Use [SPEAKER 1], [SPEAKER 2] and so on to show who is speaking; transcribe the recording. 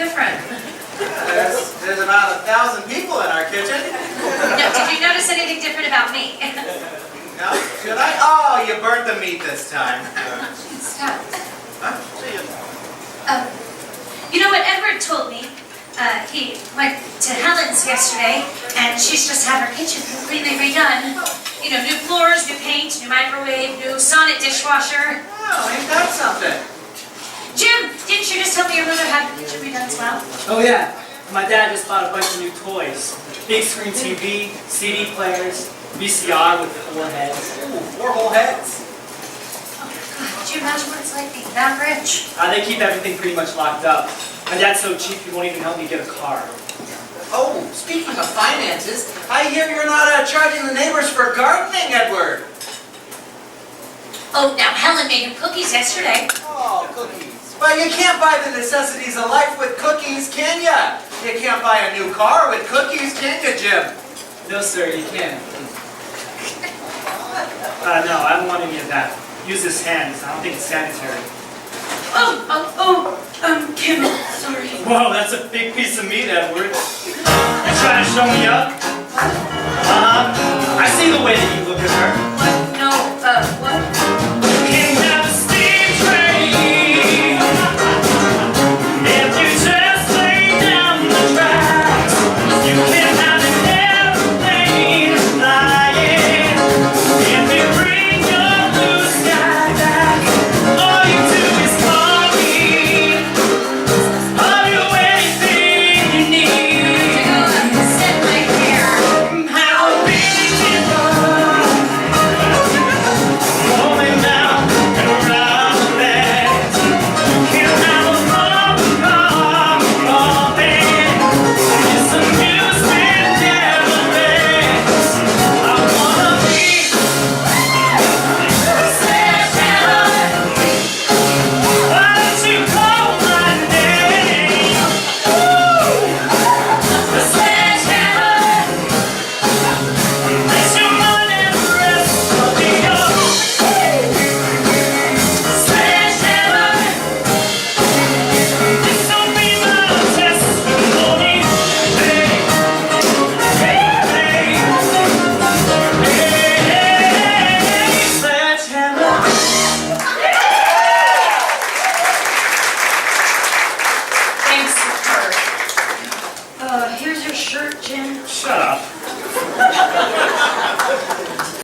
[SPEAKER 1] different?
[SPEAKER 2] There's about 1,000 people in our kitchen.
[SPEAKER 1] No, did you notice anything different about me?
[SPEAKER 2] No? Should I? Oh, you burnt the meat this time.
[SPEAKER 1] Stop.
[SPEAKER 2] Huh?
[SPEAKER 1] You know what Edward told me? He went to Helen's yesterday, and she's just had her kitchen completely redone. You know, new floors, new paint, new microwave, new Sonnet dishwasher.
[SPEAKER 2] Oh, ain't that something?
[SPEAKER 1] Jim, didn't you just tell me your mother had the kitchen redone as well?
[SPEAKER 3] Oh yeah, my dad just bought a bunch of new toys. Big screen TV, CD players, VCR with 4 heads.
[SPEAKER 2] Ooh, 4 whole heads.
[SPEAKER 1] Oh, God, could you imagine what it's like being that rich?
[SPEAKER 3] They keep everything pretty much locked up. My dad's so cheap he won't even help me get a car.
[SPEAKER 2] Oh, speaking of finances, I hear you're not charging the neighbors for gardening, Edward.
[SPEAKER 1] Oh, now Helen made him cookies yesterday.
[SPEAKER 2] Oh, cookies. Well, you can't buy the necessities of life with cookies, can ya? You can't buy a new car with cookies, can you, Jim?
[SPEAKER 3] No sir, you can't. No, I don't want any of that. Use his hands. I don't think it's sanitary.
[SPEAKER 1] Kim, sorry.
[SPEAKER 3] Whoa, that's a big piece of meat, Edward. You trying to show me up?